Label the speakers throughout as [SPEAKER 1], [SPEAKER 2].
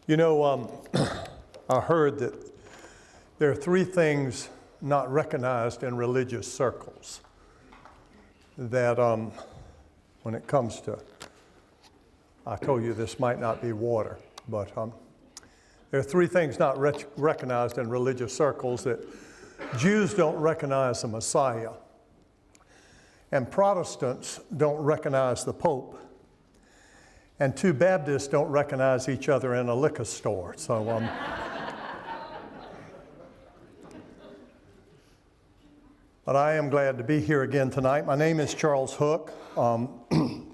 [SPEAKER 1] You know, I heard that there are three things not recognized in religious circles that when it comes to, I told you this might not be water, but there are three things not recognized in religious circles: that Jews don't recognize the Messiah, and Protestants don't recognize the Pope, and two Baptists don't recognize each other in a liquor store. So, but I am glad to be here again tonight. My name is Charles Hook.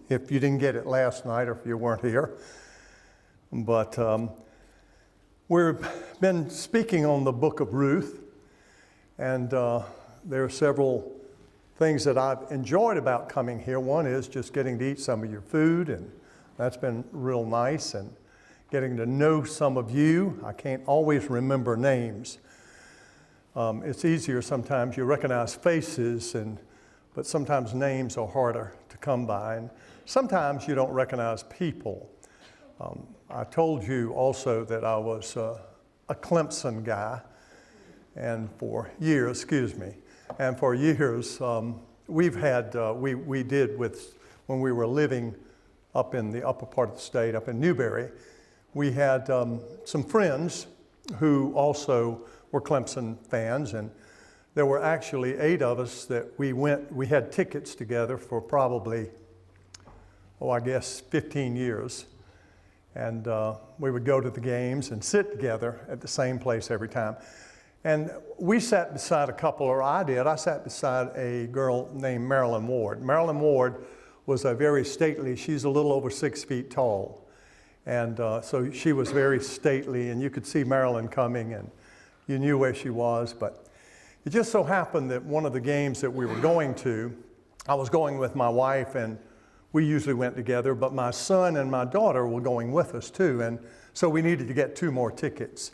[SPEAKER 1] If you didn't get it last night or if you weren't here. But we've been speaking on the book of Ruth, and there are several things that I've enjoyed about coming here. One is just getting to eat some of your food, and that's been real nice, and getting to know some of you. I can't always remember names. It's easier sometimes. You recognize faces, but sometimes names are harder to come by. And sometimes you don't recognize people. I told you also that I was a Clemson guy, and for years, we've had, we did with, when we were living up in the upper part of the state, up in Newberry, we had some friends who also were Clemson fans, and there were actually 8 of us that we had tickets together for probably, I guess 15 years. And we would go to the games and sit together at the same place every time. And we sat beside a couple, or I did. I sat beside a girl named Marilyn Ward. Marilyn Ward was a very stately, she's a little over 6 feet tall. And so she was very stately, and you could see Marilyn coming, and you knew where she was. But it just so happened that one of the games that we were going to, I was going with my wife, and we usually went together, but my son and my daughter were going with us too, and so we needed to get 2 more tickets.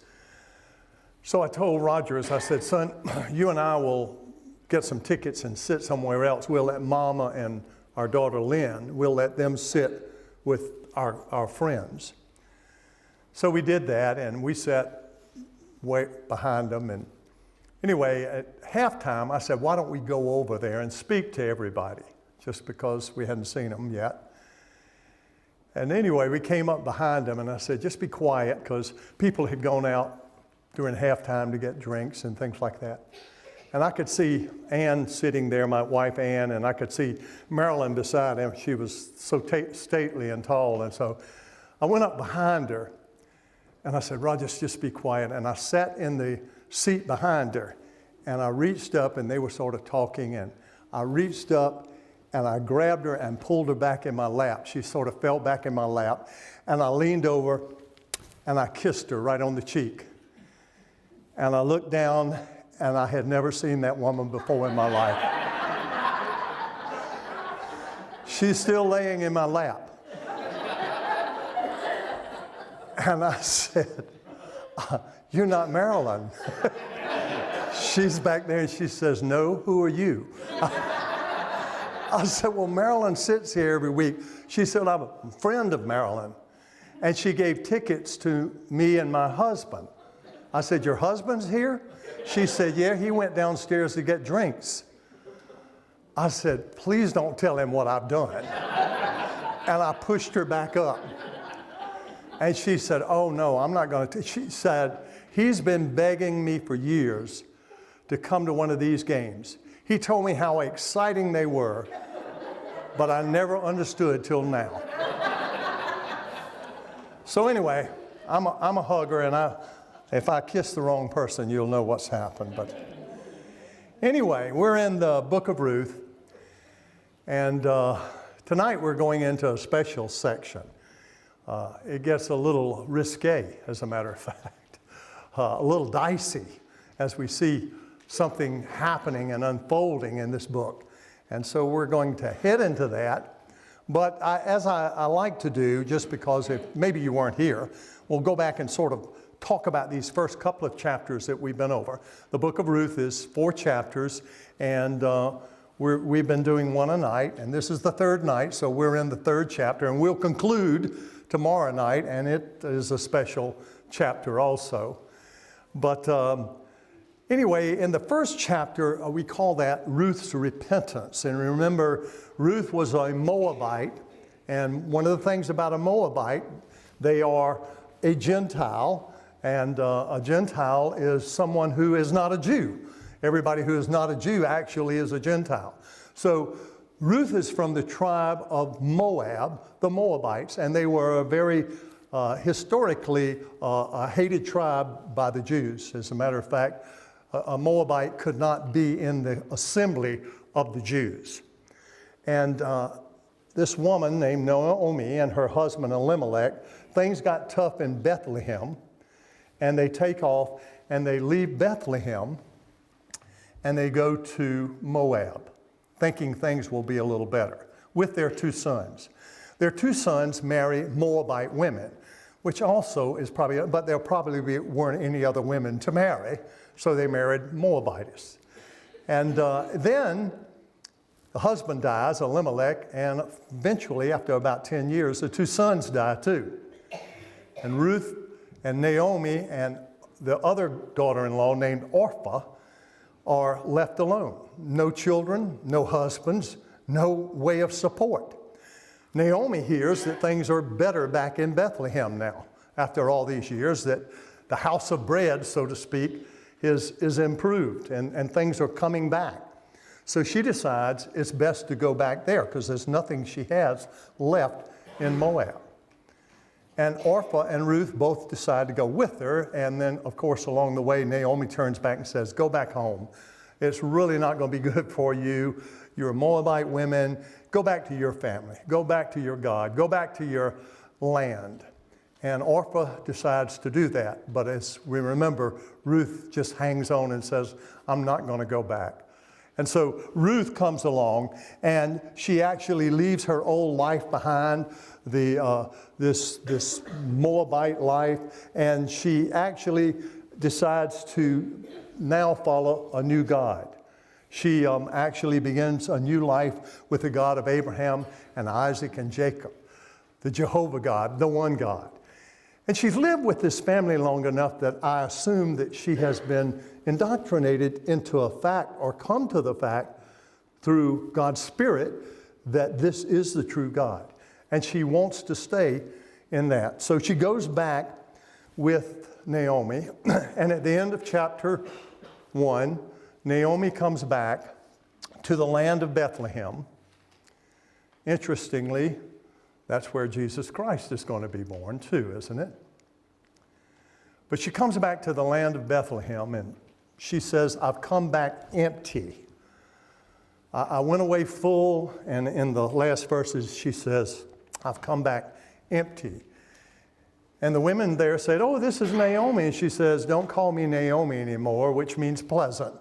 [SPEAKER 1] So I told Rogers, I said, son, you and I will get some tickets and sit somewhere else. We'll let Mama and our daughter Lynn, we'll let them sit with our friends. So we did that, and we sat way behind them. And anyway, at halftime, I said, why don't we go over there and speak to everybody, just because we hadn't seen them yet. And anyway, we came up behind them, and I said, just be quiet, because people had gone out during halftime to get drinks and things like that. And I could see Ann sitting there, my wife Ann, and I could see Marilyn beside him. She was so stately and tall. And so I went up behind her, and I said, Rogers, just be quiet. And I sat in the seat behind her, and I reached up, and they were sort of talking, and I reached up, and I grabbed her and pulled her back in my lap. She sort of fell back in my lap, and I leaned over, and I kissed her right on the cheek. And I looked down, and I had never seen that woman before in my life. She's still laying in my lap. And I said, you're not Marilyn. She's back there, and she says, no, who are you? I said, well, Marilyn sits here every week. She said, I'm a friend of Marilyn. And she gave tickets to me and my husband. I said, your husband's here? She said, yeah, he went downstairs to get drinks. I said, please don't tell him what I've done. And I pushed her back up. And she said, oh, no, I'm not going to. She said, he's been begging me for years to come to one of these games. He told me how exciting they were, but I never understood till now. So anyway, I'm a hugger, and if I kiss the wrong person, you'll know what's happened. But anyway, we're in the book of Ruth, and tonight we're going into a special section. It gets a little risque, as a matter of fact, a little dicey as we see something happening and unfolding in this book. And so we're going to head into that. But as I like to do, just because if maybe you weren't here, we'll go back and sort of talk about these first couple of chapters that we've been over. The book of Ruth is 4 chapters, and We've been doing one a night, and this is the third night, so we're in the third chapter, and we'll conclude tomorrow night, and it is a special chapter also. But anyway, in the first chapter, we call that Ruth's repentance. And remember, Ruth was a Moabite, and one of the things about a Moabite, they are a Gentile, and a Gentile is someone who is not a Jew. Everybody who is not a Jew actually is a Gentile. So Ruth is from the tribe of Moab, the Moabites, and they were a very historically a hated tribe by the Jews. As a matter of fact, a Moabite could not be in the assembly of the Jews. And this woman named Naomi and her husband Elimelech, things got tough in Bethlehem, and they take off and they leave Bethlehem and they go to Moab, thinking things will be a little better, with their two sons. Their two sons marry Moabite women, which also is probably, but there probably weren't any other women to marry, so they married Moabites. And then the husband dies, Elimelech, and eventually, after about 10 years, the two sons die too. And Ruth and Naomi and the other daughter-in-law named Orpah are left alone. No children, no husbands, no way of support. Naomi hears that things are better back in Bethlehem now, after all these years, that the house of bread, so to speak, is improved and things are coming back. So she decides it's best to go back there because there's nothing she has left in Moab. And Orpah and Ruth both decide to go with her. And then, of course, along the way, Naomi turns back and says, go back home. It's really not going to be good for you. You're Moabite women. Go back to your family. Go back to your God. Go back to your land. And Orpah decides to do that. But as we remember, Ruth just hangs on and says, I'm not going to go back. And so Ruth comes along, and she actually leaves her old life behind, this Moabite life, and she actually decides to now follow a new God. She actually begins a new life with the God of Abraham and Isaac and Jacob, the Jehovah God, the one God. And she's lived with this family long enough that I assume that she has been indoctrinated into a fact or come to the fact through God's Spirit that this is the true God. And she wants to stay in that. So she goes back with Naomi. And at the end of chapter 1, Naomi comes back to the land of Bethlehem. Interestingly, that's where Jesus Christ is going to be born too, isn't it? But she comes back to the land of Bethlehem and she says, I've come back empty. I went away full, and in the last verses she says, I've come back empty. And the women there said, oh, this is Naomi. And she says, don't call me Naomi anymore, which means pleasant,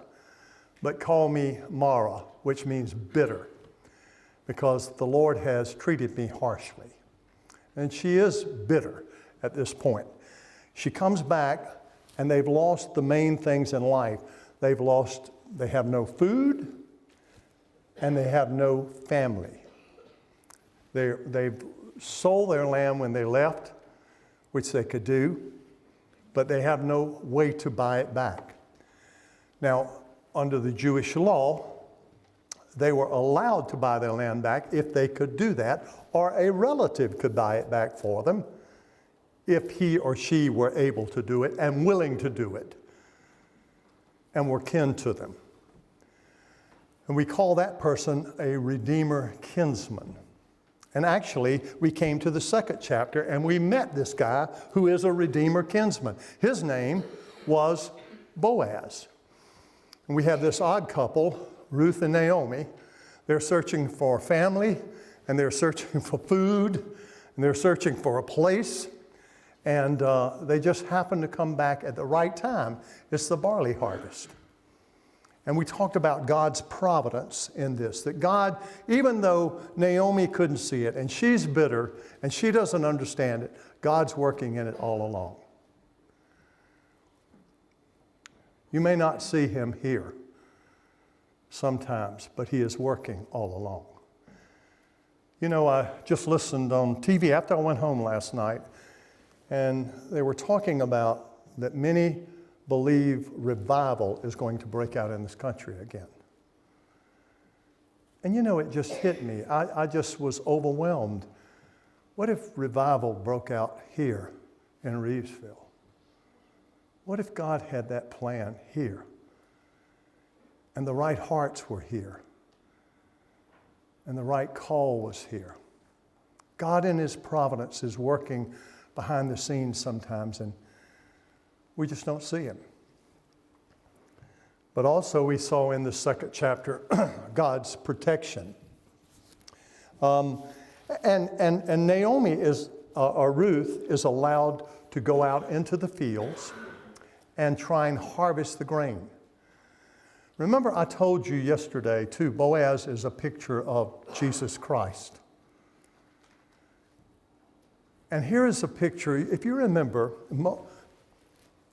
[SPEAKER 1] but call me Mara, which means bitter, because the Lord has treated me harshly. And she is bitter at this point. She comes back, and they've lost the main things in life. They have no food, and they have no family. They've sold their land when they left, which they could do, but they have no way to buy it back. Now, under the Jewish law, they were allowed to buy their land back if they could do that, or a relative could buy it back for them if he or she were able to do it and willing to do it and were kin to them. And we call that person a redeemer kinsman. And actually, we came to the second chapter and we met this guy who is a redeemer kinsman. His name was Boaz. And we have this odd couple, Ruth and Naomi. They're searching for family, and they're searching for food, and they're searching for a place, and they just happen to come back at the right time. It's the barley harvest. And we talked about God's providence in this, that God, even though Naomi couldn't see it, and she's bitter, and she doesn't understand it, God's working in it all along. You may not see him here, sometimes, but he is working all along. You know, I just listened on TV after I went home last night, and they were talking about that many believe revival is going to break out in this country again. And you know, it just hit me. I just was overwhelmed. What if revival broke out here in Reevesville? What if God had that plan here? And the right hearts were here. And the right call was here. God in his providence is working behind the scenes sometimes, and we just don't see him. But also we saw in the second chapter God's protection. And Naomi or Ruth is allowed to go out into the fields and try and harvest the grain. Remember, I told you yesterday, too, Boaz is a picture of Jesus Christ. And here is a picture. If you remember,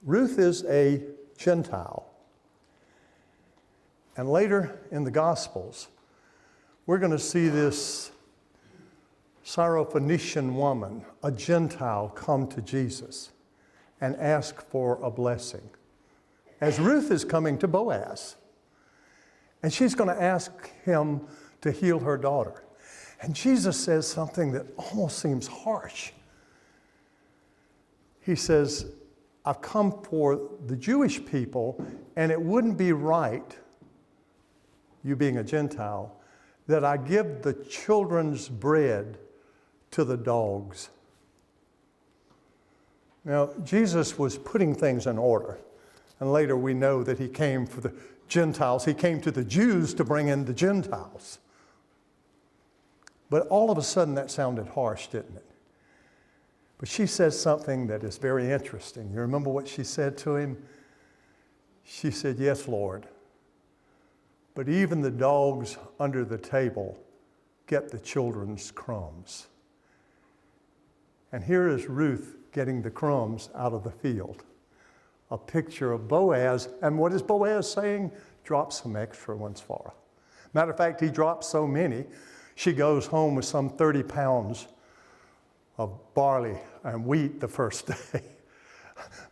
[SPEAKER 1] Ruth is a Gentile. And later in the Gospels, we're going to see this Syrophoenician woman, a Gentile, come to Jesus and ask for a blessing, as Ruth is coming to Boaz. And she's going to ask him to heal her daughter. And Jesus says something that almost seems harsh. He says, I've come for the Jewish people, and it wouldn't be right, you being a Gentile, that I give the children's bread to the dogs. Now, Jesus was putting things in order. And later we know that he came for the Gentiles. He came to the Jews to bring in the Gentiles. But all of a sudden that sounded harsh, didn't it? But she says something that is very interesting. You remember what she said to him? She said, yes, Lord, but even the dogs under the table get the children's crumbs. And here is Ruth getting the crumbs out of the field. A picture of Boaz. And what is Boaz saying? Drop some extra ones for her. Matter of fact, he drops so many, she goes home with some 30 pounds of barley and wheat the first day.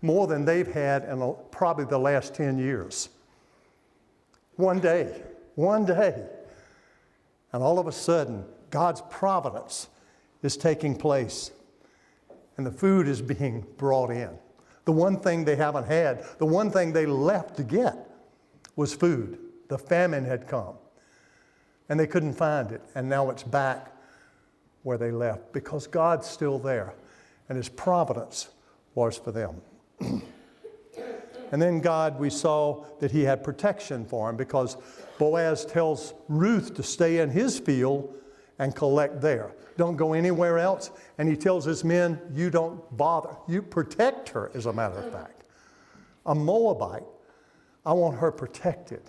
[SPEAKER 1] More than they've had in probably the last 10 years. One day. And all of a sudden, God's providence is taking place. And the food is being brought in. The one thing they haven't had, the one thing they left to get was food. The famine had come. And they couldn't find it. And now it's back where they left because God's still there. And his providence was for them. And then God, we saw that he had protection for him because Boaz tells Ruth to stay in his field and collect there. Don't go anywhere else. And he tells his men, you don't bother. You protect her, as a matter of fact. A Moabite, I want her protected.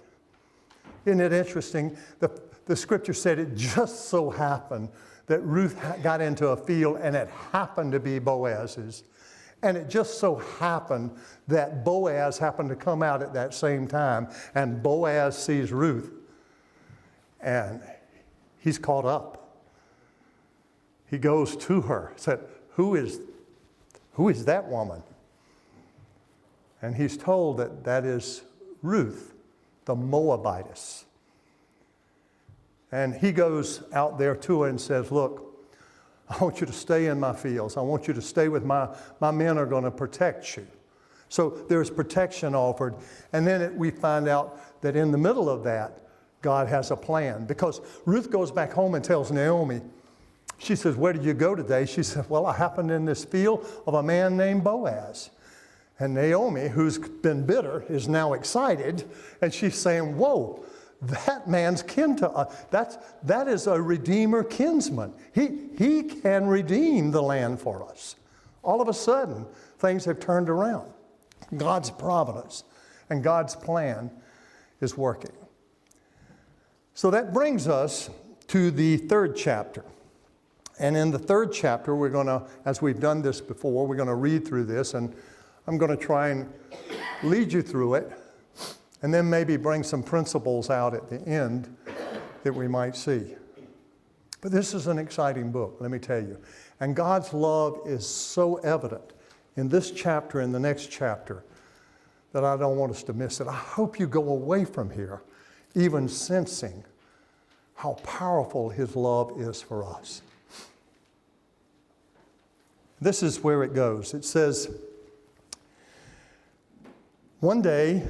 [SPEAKER 1] Isn't it interesting? The scripture said it just so happened that Ruth got into a field and it happened to be Boaz's. And it just so happened that Boaz happened to come out at that same time. And Boaz sees Ruth and he's caught up. He goes to her, said, who is that woman? And he's told that that is Ruth, the Moabitess. And he goes out there to her and says, look, I want you to stay in my fields. I want you to stay with my men are going to protect you. So there's protection offered. And then we find out that in the middle of that, God has a plan. Because Ruth goes back home and tells Naomi, she says, where did you go today? She said, well, I happened in this field of a man named Boaz. And Naomi, who's been bitter, is now excited. And she's saying, whoa, that man's kin to us. That is a redeemer kinsman. He can redeem the land for us. All of a sudden, things have turned around. God's providence and God's plan is working. So that brings us to the third chapter. And in the third chapter, we're going to, as we've done this before, we're going to read through this, and I'm going to try and lead you through it. and then maybe bring some principles out at the end that we might see. But this is an exciting book, let me tell you. And God's love is so evident in this chapter and the next chapter that I don't want us to miss it. I hope you go away from here even sensing how powerful His love is for us. This is where it goes. It says, one day,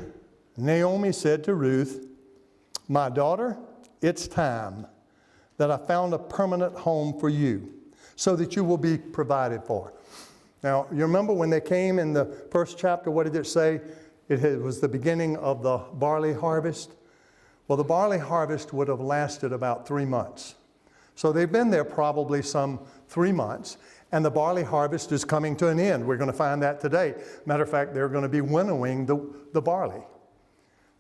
[SPEAKER 1] Naomi said to Ruth, "My daughter, it's time that I found a permanent home for you so that you will be provided for." Now, you remember when they came in the first chapter, what did it say? It was the beginning of the barley harvest. Well, the barley harvest would have lasted about 3 months. So they've been there probably some 3 months, and the barley harvest is coming to an end. We're going to find that today. Matter of fact, they're going to be winnowing the barley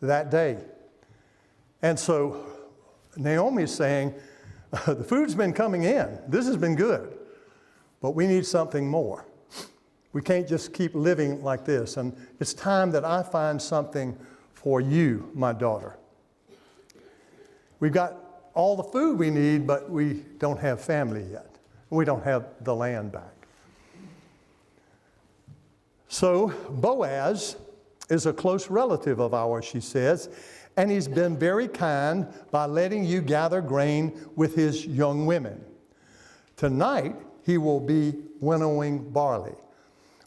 [SPEAKER 1] that day. And so Naomi's saying, the food's been coming in. This has been good, but we need something more. We can't just keep living like this. And it's time that I find something for you, my daughter. We've got all the food we need, but we don't have family yet. We don't have the land back. So Boaz is a close relative of ours, she says, and he's been very kind by letting you gather grain with his young women. Tonight, he will be winnowing barley.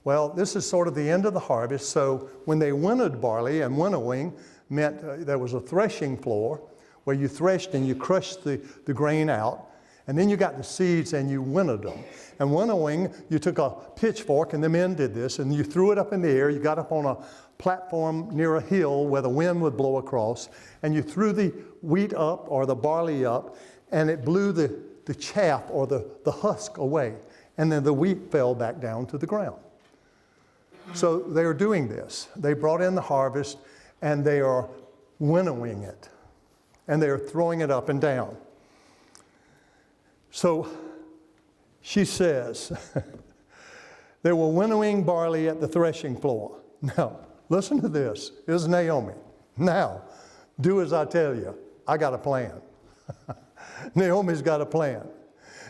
[SPEAKER 1] Well, this is sort of the end of the harvest, so when they winnowed barley, and winnowing meant there was a threshing floor where you threshed and you crushed the grain out, and then you got the seeds and you winnowed them. And winnowing, you took a pitchfork, and the men did this, and you threw it up in the air. You got up on a platform near a hill where the wind would blow across, and you threw the wheat up or the barley up, and it blew the chaff or the husk away, and then the wheat fell back down to the ground. So they are doing this. They brought in the harvest, and they are winnowing it, and they are throwing it up and down. So she says, they were winnowing barley at the threshing floor. Now, listen to this. This is Naomi. Now, do as I tell you. I got a plan. Naomi's got a plan.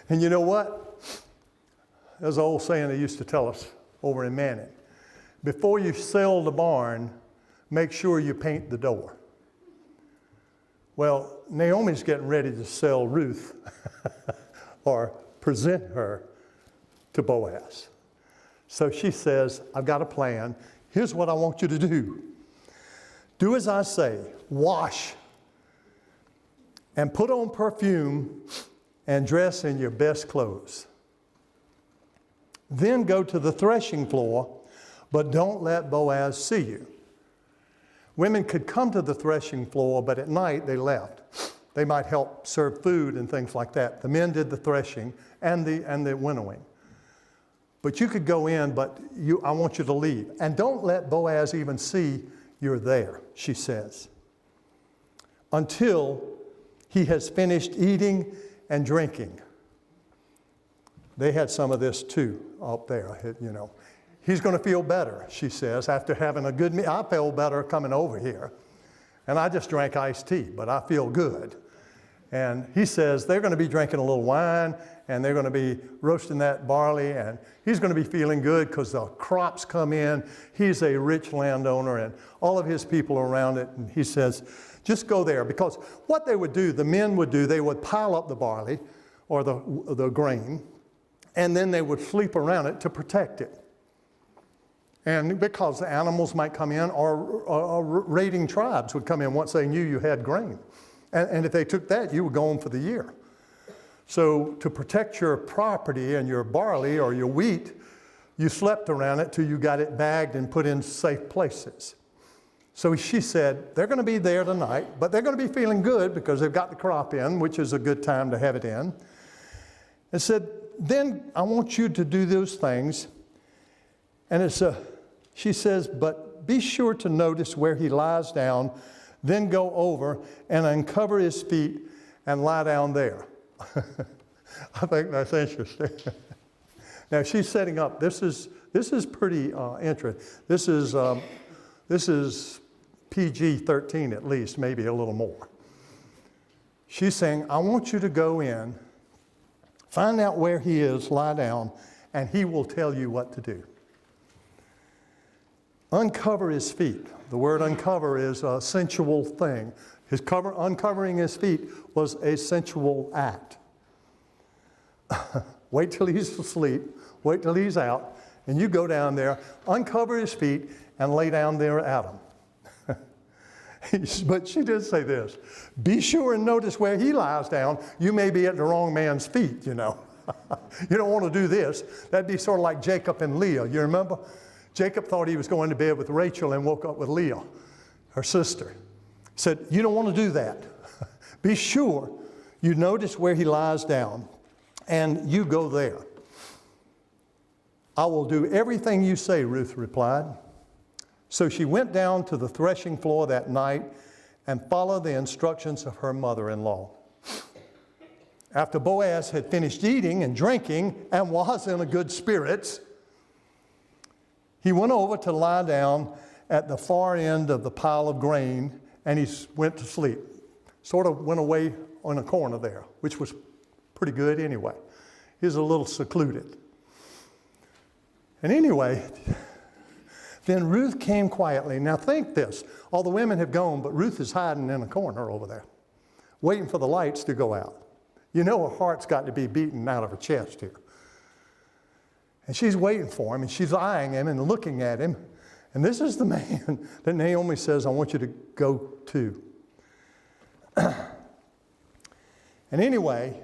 [SPEAKER 1] And you know what? There's an old saying they used to tell us over in Manning. Before you sell the barn, make sure you paint the door. Well, Naomi's getting ready to sell Ruth or present her to Boaz. So she says, I've got a plan. Here's what I want you to do. Do as I say. Wash and put on perfume and dress in your best clothes. Then go to the threshing floor, but don't let Boaz see you. Women could come to the threshing floor, but at night they left. They might help serve food and things like that. The men did the threshing and the winnowing. But you could go in, but I want you to leave. And don't let Boaz even see you're there, she says, until he has finished eating and drinking. They had some of this too up there, you know. He's going to feel better, she says, after having a good meal. I feel better coming over here. And I just drank iced tea, but I feel good. And he says they're going to be drinking a little wine, and they're going to be roasting that barley, and he's going to be feeling good because the crops come in. He's a rich landowner, and all of his people are around it. And he says, just go there. Because what they would do, the men would do, they would pile up the barley or the grain, and then they would sleep around it to protect it. And because the animals might come in, or raiding tribes would come in once they knew you had grain. And if they took that, you were going for the year. So to protect your property and your barley or your wheat, you slept around it till you got it bagged and put in safe places. So she said, they're going to be there tonight, but they're going to be feeling good because they've got the crop in, which is a good time to have it in. And said, then I want you to do those things. And she says, but be sure to notice where he lies down, then go over and uncover his feet and lie down there. I think that's interesting. Now she's setting up. This is pretty interesting. This is PG-13 at least, maybe a little more. She's saying, I want you to go in, find out where he is, lie down, and he will tell you what to do. Uncover his feet. The word uncover is a sensual thing. Uncovering his feet was a sensual act. Wait till he's asleep, wait till he's out, and you go down there, uncover his feet, and lay down there at him. But she did say this, be sure and notice where he lies down. You may be at the wrong man's feet, you know. You don't want to do this. That'd be sort of like Jacob and Leah. You remember? Jacob thought he was going to bed with Rachel and woke up with Leah, her sister. He said, you don't want to do that. Be sure you notice where he lies down and you go there. I will do everything you say, Ruth replied. So she went down to the threshing floor that night and followed the instructions of her mother-in-law. After Boaz had finished eating and drinking and was in a good spirits, he went over to lie down at the far end of the pile of grain, and he went to sleep. Sort of went away on a corner there, which was pretty good anyway. He was a little secluded. And anyway, then Ruth came quietly. Now think this. All the women have gone, but Ruth is hiding in a corner over there, waiting for the lights to go out. You know her heart's got to be beaten out of her chest here. And she's waiting for him, and she's eyeing him and looking at him. And this is the man that Naomi says, I want you to go to. And anyway,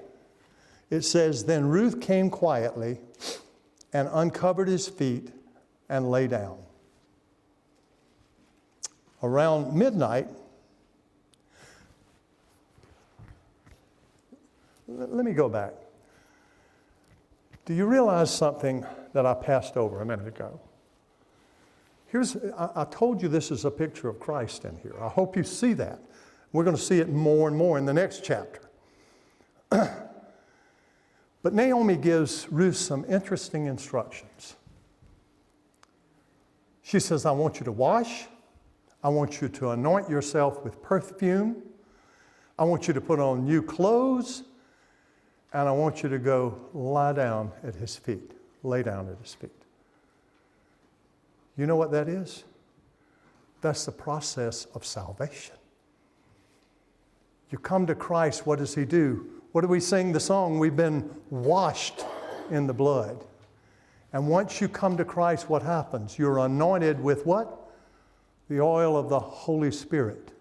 [SPEAKER 1] it says, then Ruth came quietly and uncovered his feet and lay down. Around midnight, let me go back. Do you realize something that I passed over a minute ago? I told you this is a picture of Christ in here. I hope you see that. We're going to see it more and more in the next chapter. But Naomi gives Ruth some interesting instructions. She says, I want you to wash. I want you to anoint yourself with perfume. I want you to put on new clothes. And I want you to go lie down at his feet. Lay down at his feet. You know what that is? That's the process of salvation. You come to Christ, what does he do? What do we sing the song? We've been washed in the blood. And once you come to Christ, what happens? You're anointed with what? The oil of the Holy Spirit.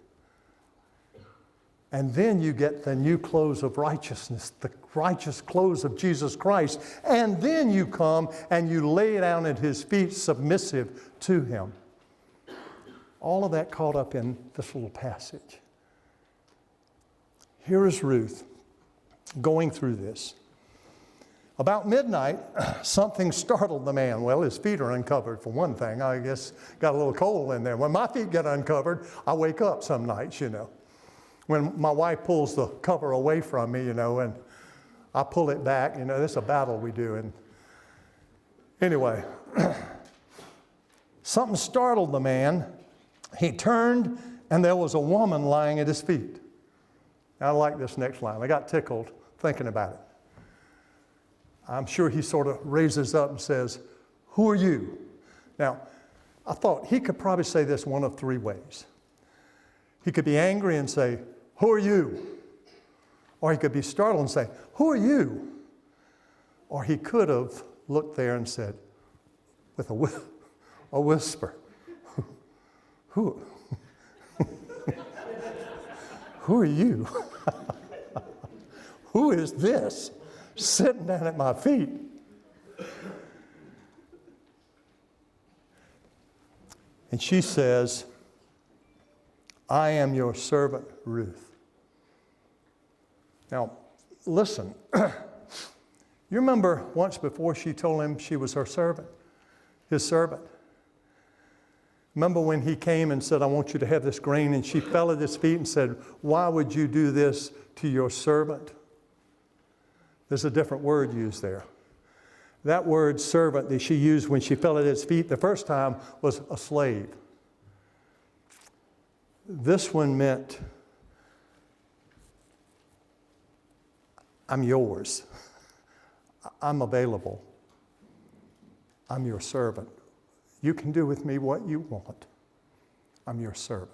[SPEAKER 1] And then you get the new clothes of righteousness, the righteous clothes of Jesus Christ. And then you come and you lay down at his feet, submissive to him. All of that caught up in this little passage. Here is Ruth going through this. About midnight, something startled the man. Well, his feet are uncovered for one thing. I guess got a little cold in there. When my feet get uncovered, I wake up some nights, you know. When my wife pulls the cover away from me, you know, and I pull it back, you know, this is a battle we do. And anyway, something startled the man. He turned, and there was a woman lying at his feet. I like this next line. I got tickled thinking about it. I'm sure he sort of raises up and says, who are you? Now, I thought he could probably say this one of three ways. He could be angry and say, who are you? Or he could be startled and say, who are you? Or he could have looked there and said, with a whisper, who are you? Who is this sitting down at my feet? And she says, I am your servant, Ruth. Now, listen. You remember once before she told him she was her servant, his servant? Remember when he came and said, I want you to have this grain, and she fell at his feet and said, why would you do this to your servant? There's a different word used there. That word servant that she used when she fell at his feet the first time was a slave. This one meant, I'm yours. I'm available. I'm your servant. You can do with me what you want. I'm your servant.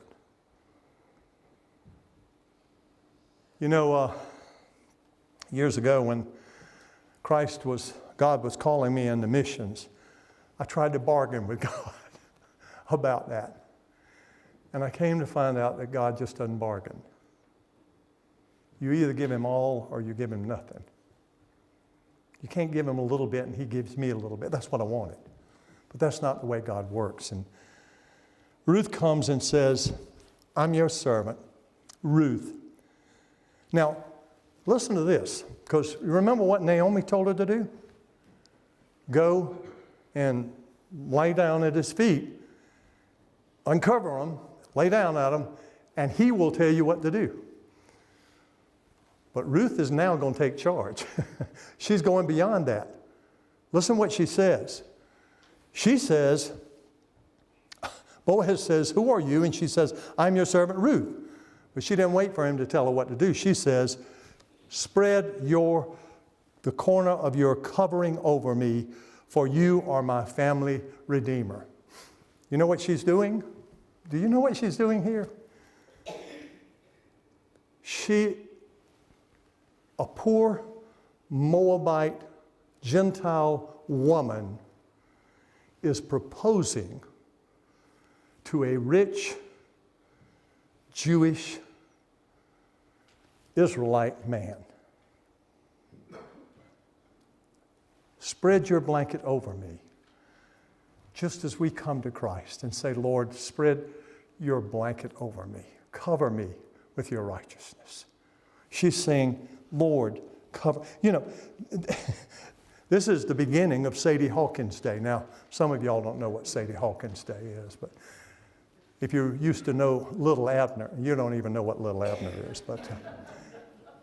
[SPEAKER 1] You know, years ago when God was calling me into missions, I tried to bargain with God about that. And I came to find out that God just doesn't bargain. You either give him all or you give him nothing. You can't give him a little bit and he gives me a little bit. That's what I wanted. But that's not the way God works. And Ruth comes and says, I'm your servant, Ruth. Now, listen to this, because remember what Naomi told her to do? Go and lay down at his feet, uncover him, lay down at him, and he will tell you what to do. But Ruth is now going to take charge. She's going beyond that. Listen what she says. She says, Boaz says, who are you? And she says, I'm your servant Ruth. But she didn't wait for him to tell her what to do. She says, spread the corner of your covering over me, for you are my family redeemer. You know what she's doing? Do you know what she's doing here? A poor Moabite Gentile woman is proposing to a rich Jewish Israelite man. Spread your blanket over me, just as we come to Christ and say, Lord, spread your blanket over me. Cover me with your righteousness. She's saying, Lord, cover. You know, this is the beginning of Sadie Hawkins Day. Now, some of y'all don't know what Sadie Hawkins Day is, but if you used to know Little Abner, you don't even know what Little Abner is. But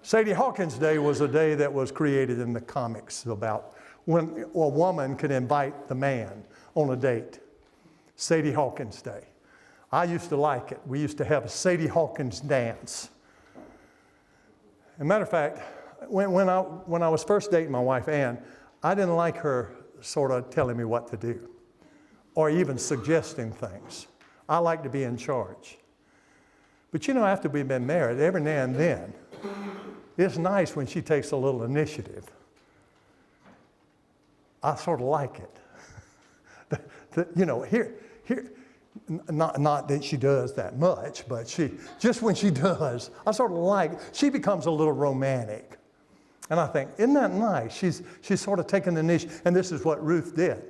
[SPEAKER 1] Sadie Hawkins Day was a day that was created in the comics about when a woman could invite the man on a date. Sadie Hawkins Day. I used to like it. We used to have a Sadie Hawkins dance. As a matter of fact, when I was first dating my wife, Ann, I didn't like her sort of telling me what to do or even suggesting things. I like to be in charge. But you know, after we've been married, every now and then, it's nice when she takes a little initiative. I sort of like it. You know, not that she does that much, but just when she does, I sort of like, she becomes a little romantic. And I think, isn't that nice? She's sort of taking the initiative, and this is what Ruth did.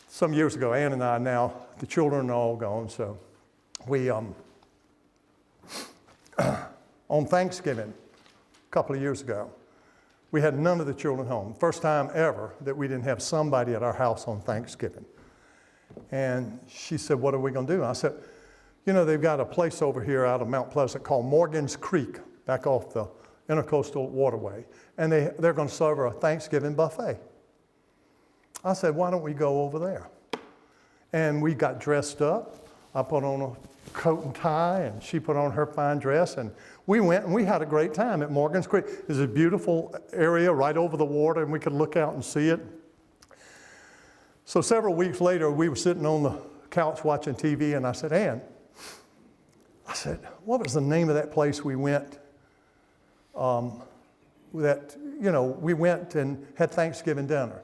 [SPEAKER 1] Some years ago, Ann and I now, the children are all gone, so we, on Thanksgiving, a couple of years ago, we had none of the children home. First time ever that we didn't have somebody at our house on Thanksgiving. And she said, what are we going to do? And I said, you know, they've got a place over here out of Mount Pleasant called Morgan's Creek, back off the Intercoastal Waterway. And they're going to serve a Thanksgiving buffet. I said, why don't we go over there? And we got dressed up. I put on a coat and tie, and she put on her fine dress, and we went and we had a great time at Morgan's Creek. It's a beautiful area right over the water, and we could look out and see it. So several weeks later, we were sitting on the couch watching TV, and I said, Ann, what was the name of that place we went we went and had Thanksgiving dinner?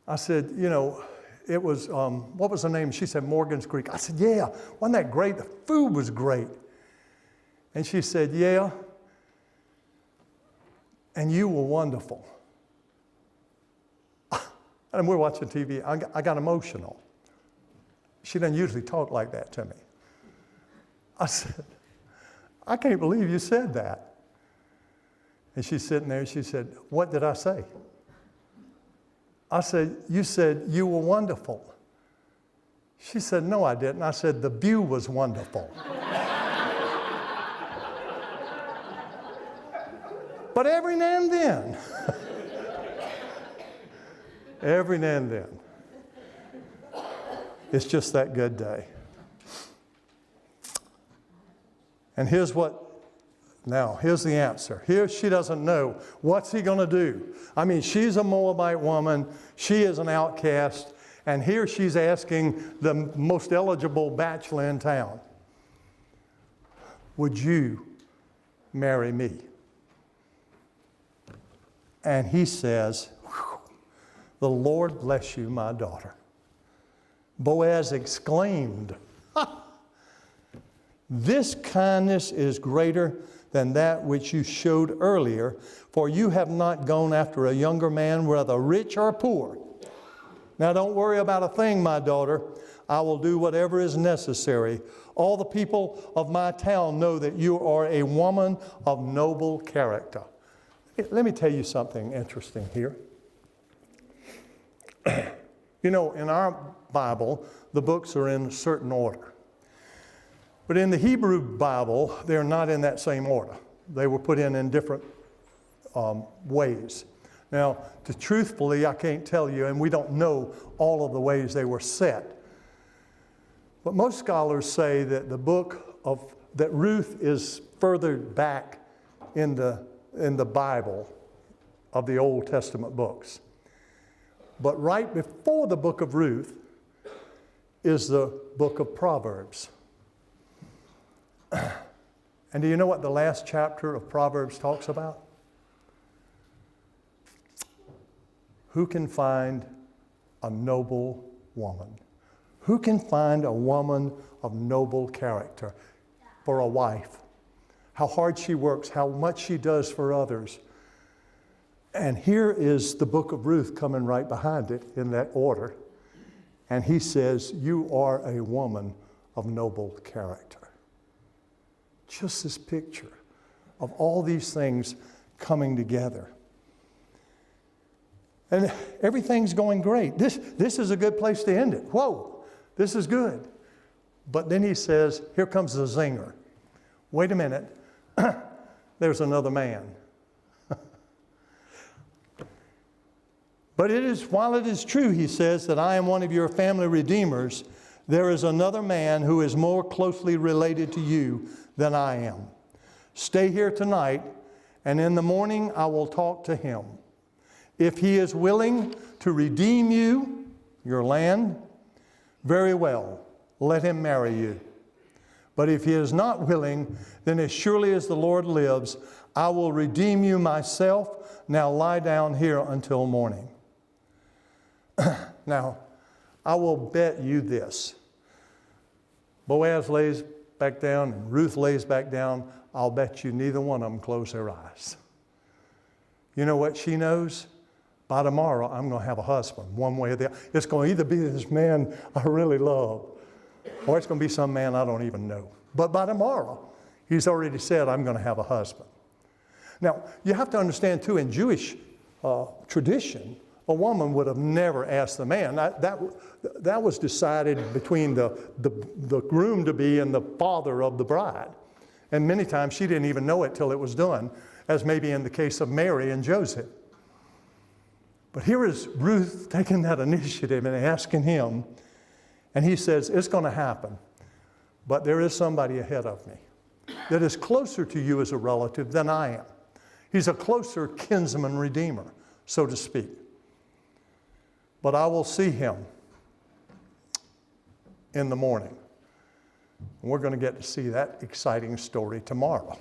[SPEAKER 1] I said, you know, it was, what was the name? She said, Morgan's Creek. I said, yeah, wasn't that great? The food was great. And she said, yeah, and you were wonderful. And we're watching TV. I got emotional. She doesn't usually talk like that to me. I said, I can't believe you said that. And she's sitting there, and she said, what did I say? I said, you said you were wonderful. She said, no, I didn't. I said, the view was wonderful. But every now and then, It's just that good day. And here's the answer. Here she doesn't know. What's he going to do? I mean, she's a Moabite woman. She is an outcast. And here she's asking the most eligible bachelor in town, would you marry me? And he says, the Lord bless you, my daughter. Boaz exclaimed, this kindness is greater than that which you showed earlier, for you have not gone after a younger man, whether rich or poor. Now don't worry about a thing, my daughter. I will do whatever is necessary. All the people of my town know that you are a woman of noble character. Let me tell you something interesting here. You know, in our Bible, the books are in a certain order. But in the Hebrew Bible, they're not in that same order. They were put in different ways. Now, truthfully, I can't tell you, and we don't know all of the ways they were set. But most scholars say that that Ruth is further back in the Bible of the Old Testament books. But right before the book of Ruth is the book of Proverbs. And do you know what the last chapter of Proverbs talks about? Who can find a noble woman? Who can find a woman of noble character for a wife? How hard she works, how much she does for others. And here is the book of Ruth coming right behind it in that order. And he says, you are a woman of noble character. Just this picture of all these things coming together. And everything's going great. This is a good place to end it. Whoa, this is good. But then he says, here comes the zinger. Wait a minute. There's another man. But while it is true, he says, that I am one of your family redeemers, there is another man who is more closely related to you than I am. Stay here tonight, and in the morning I will talk to him. If he is willing to redeem you, your land, very well, let him marry you. But if he is not willing, then as surely as the Lord lives, I will redeem you myself. Now lie down here until morning. Now, I will bet you this. Boaz lays back down and Ruth lays back down. I'll bet you neither one of them close their eyes. You know what she knows? By tomorrow, I'm going to have a husband, one way or the other. It's going to either be this man I really love, or it's going to be some man I don't even know. But by tomorrow, he's already said, I'm going to have a husband. Now, you have to understand, too, in Jewish tradition, a woman would have never asked the man. That was decided between the groom-to-be and the father of the bride. And many times she didn't even know it till it was done, as maybe in the case of Mary and Joseph. But here is Ruth taking that initiative and asking him, and he says, it's going to happen, but there is somebody ahead of me that is closer to you as a relative than I am. He's a closer kinsman redeemer, so to speak. But I will see him in the morning. And we're going to get to see that exciting story tomorrow.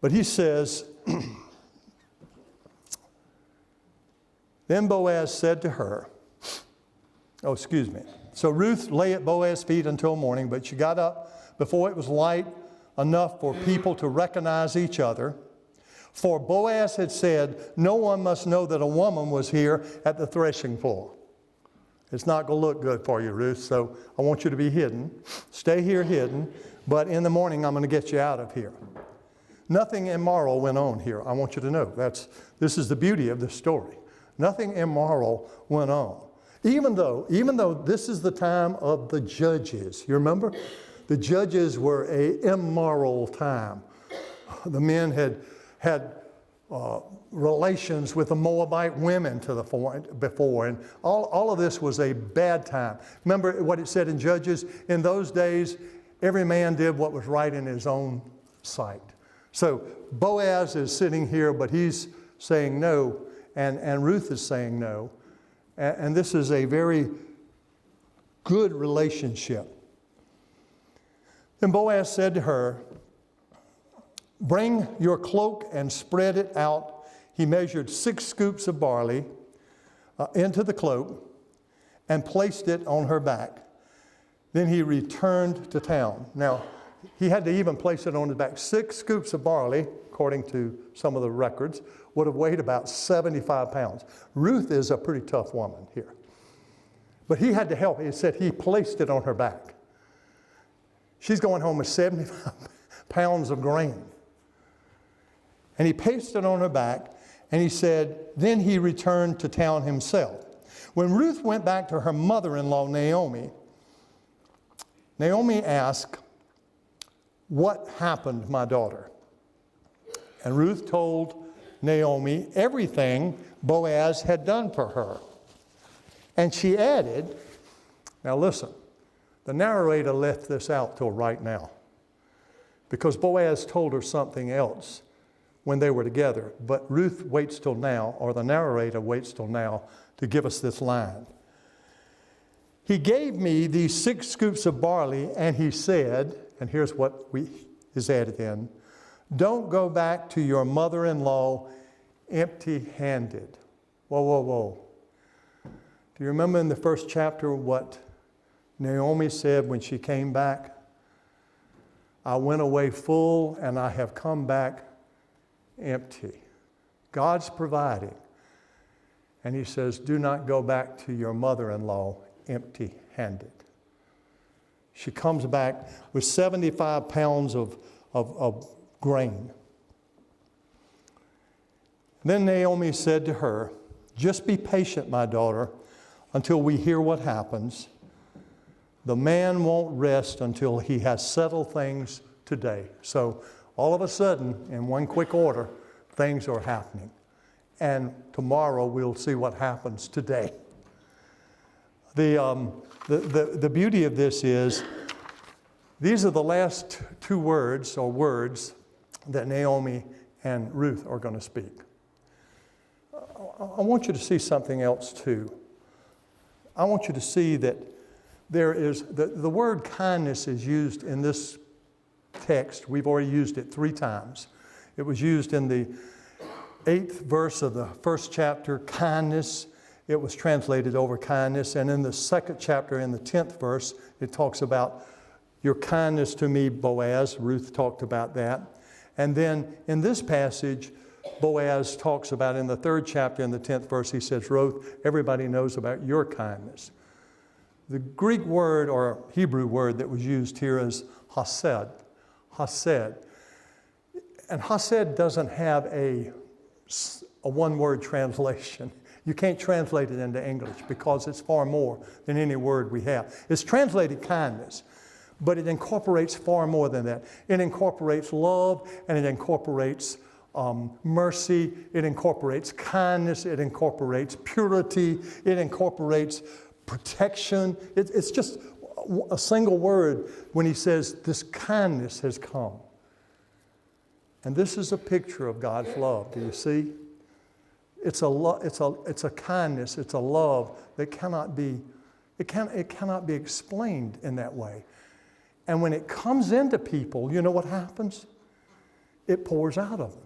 [SPEAKER 1] But he says, then Boaz said to her, So Ruth lay at Boaz's feet until morning, but she got up before it was light enough for people to recognize each other. For Boaz had said, no one must know that a woman was here at the threshing floor. It's not going to look good for you, Ruth, so I want you to be hidden. Stay here hidden, but in the morning I'm going to get you out of here. Nothing immoral went on here. I want you to know. This is the beauty of this story. Nothing immoral went on. Even though this is the time of the judges. You remember? The judges were an immoral time. The men had relations with the Moabite women before. And all of this was a bad time. Remember what it said in Judges? In those days, every man did what was right in his own sight. So Boaz is sitting here, but he's saying no, and Ruth is saying no. And this is a very good relationship. Then Boaz said to her, "Bring your cloak and spread it out." He measured 6 scoops of barley into the cloak and placed it on her back. Then he returned to town. Now, he had to even place it on his back. 6 scoops of barley, according to some of the records, would have weighed about 75 pounds. Ruth is a pretty tough woman here. But he had to help. He said he placed it on her back. She's going home with 75 pounds of grain. And he placed it on her back, and he said, then he returned to town himself. When Ruth went back to her mother-in-law, Naomi asked, "What happened, my daughter?" And Ruth told Naomi everything Boaz had done for her. And she added, now listen, the narrator left this out till right now, because Boaz told her something else when they were together. But Ruth waits till now, or the narrator waits till now, to give us this line. He gave me these 6 scoops of barley, and he said, and here's what is added in, don't go back to your mother-in-law empty-handed. Whoa, whoa, whoa. Do you remember in the first chapter what Naomi said when she came back? I went away full and I have come back empty. God's providing. And he says, do not go back to your mother-in-law empty-handed. She comes back with 75 pounds of grain. Then Naomi said to her, just be patient, my daughter, until we hear what happens. The man won't rest until he has settled things today. So all of a sudden, in one quick order, things are happening. And tomorrow we'll see what happens today. The beauty of this is, these are the last 2 words that Naomi and Ruth are going to speak. I want you to see something else too. I want you to see that there is, the word kindness is used in this text. We've already used it 3 times. It was used in the 8th verse of the 1st chapter, kindness. It was translated over kindness. And in the 2nd chapter, in the 10th verse, it talks about your kindness to me, Boaz. Ruth talked about that. And then in this passage, Boaz talks about in the 3rd chapter, in the 10th verse, he says, Ruth, everybody knows about your kindness. The Greek word or Hebrew word that was used here is hased. Hased. And hased doesn't have a one-word translation. You can't translate it into English because it's far more than any word we have. It's translated kindness, but it incorporates far more than that. It incorporates love, and it incorporates mercy. It incorporates kindness. It incorporates purity. It incorporates protection. It's just a single word when he says this kindness has come. And this is a picture of God's love. Do you see? It's a kindness. It's a love that cannot be explained in that way. And when it comes into people, you know what happens? It pours out of them.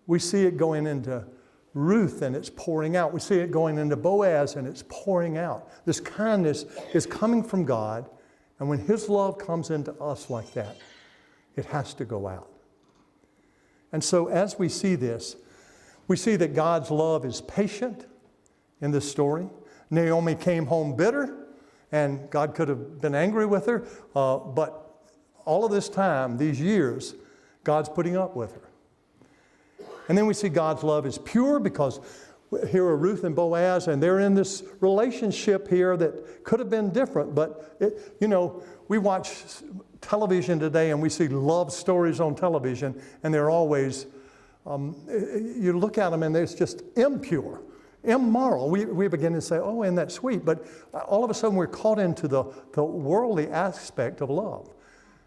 [SPEAKER 1] We see it going into Ruth and it's pouring out. We see it going into Boaz and it's pouring out. This kindness is coming from God, and when his love comes into us like that, it has to go out. And so as we see this, we see that God's love is patient in this story. Naomi came home bitter, and God could have been angry with her, but all of this time, these years, God's putting up with her. And then we see God's love is pure, because here are Ruth and Boaz, and they're in this relationship here that could have been different. But, we watch television today and we see love stories on television, and they're always you look at them and it's just impure, immoral. We begin to say, oh, isn't that sweet? But all of a sudden we're caught into the worldly aspect of love.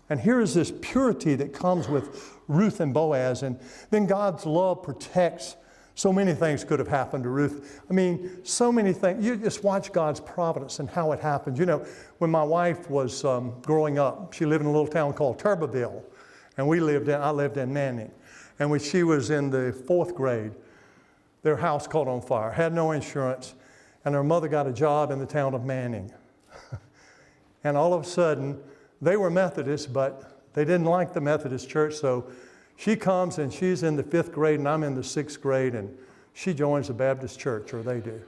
[SPEAKER 1] And here is this purity that comes with Ruth and Boaz. And then God's love protects. So many things could have happened to Ruth. I mean, so many things. You just watch God's providence and how it happens. You know, when my wife was growing up, she lived in a little town called Turbeville. And I lived in Manning. And when she was in the 4th grade, their house caught on fire, had no insurance, and her mother got a job in the town of Manning. And all of a sudden, they were Methodists, but they didn't like the Methodist church, so she comes and she's in the 5th grade and I'm in the 6th grade, and she joins the Baptist church, or they do.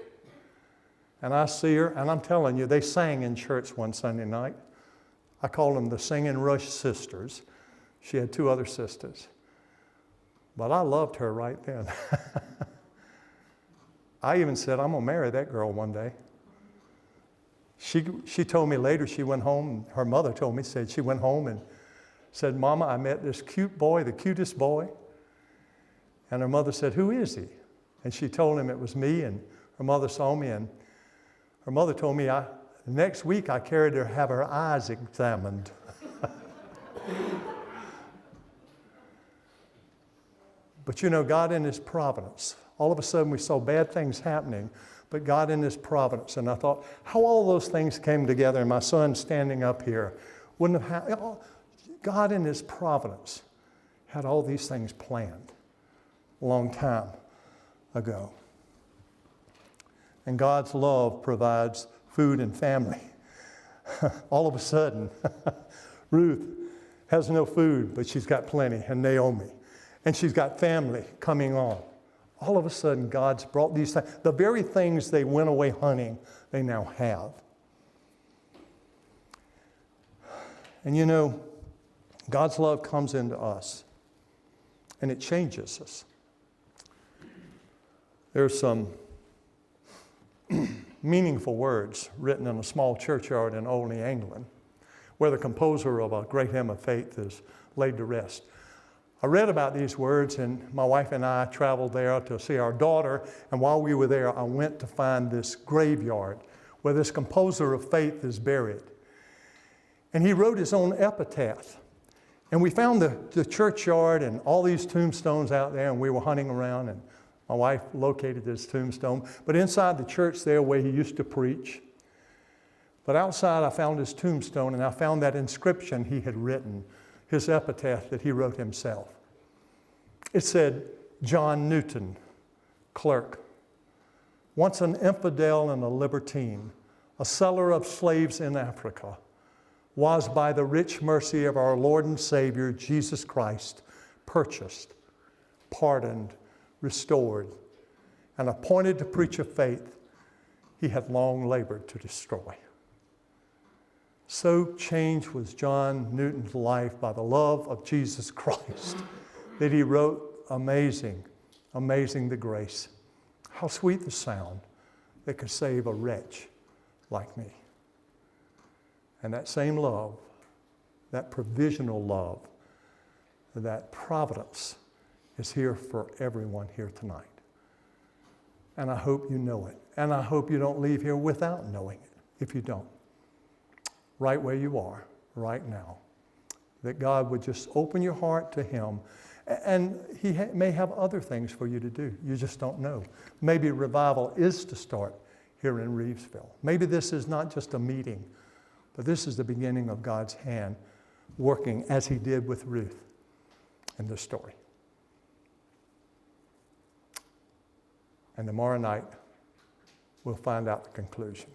[SPEAKER 1] And I see her, and I'm telling you, they sang in church one Sunday night. I call them the Singing Rush Sisters. She had 2 other sisters. But I loved her right then. I even said, I'm going to marry that girl one day. She told me later, she went home, her mother told me, said she went home and said, Mama, I met this cute boy, the cutest boy. And her mother said, who is he? And she told him it was me, and her mother saw me, and her mother told me, next week I carried her to have her eyes examined. But you know, God in His providence, all of a sudden we saw bad things happening, but God in His providence. And I thought, how all those things came together, and my son standing up here wouldn't have happened. God in His providence had all these things planned a long time ago. And God's love provides food and family. All of a sudden, Ruth has no food, but she's got plenty, and Naomi. And she's got family coming on. All of a sudden, God's brought these things. The very things they went away hunting, they now have. And you know, God's love comes into us, and it changes us. There's some meaningful words written in a small churchyard in Olney, England, where the composer of a great hymn of faith is laid to rest. I read about these words, and my wife and I traveled there to see our daughter, and while we were there, I went to find this graveyard where this composer of faith is buried. And he wrote his own epitaph. And we found the churchyard and all these tombstones out there, and we were hunting around, and my wife located this tombstone. But inside the church there where he used to preach, but outside I found his tombstone, and I found that inscription he had written, his epitaph that he wrote himself. It said, John Newton, clerk, once an infidel and a libertine, a seller of slaves in Africa, was by the rich mercy of our Lord and Savior, Jesus Christ, purchased, pardoned, restored, and appointed to preach a faith he had long labored to destroy. So changed was John Newton's life by the love of Jesus Christ that he wrote Amazing, Amazing the Grace. How sweet the sound that could save a wretch like me. And that same love, that provisional love, that providence is here for everyone here tonight. And I hope you know it. And I hope you don't leave here without knowing it, if you don't. Right where you are, right now. That God would just open your heart to Him. And He may have other things for you to do. You just don't know. Maybe revival is to start here in Reevesville. Maybe this is not just a meeting, but this is the beginning of God's hand working as He did with Ruth in this story. And tomorrow night, we'll find out the conclusion.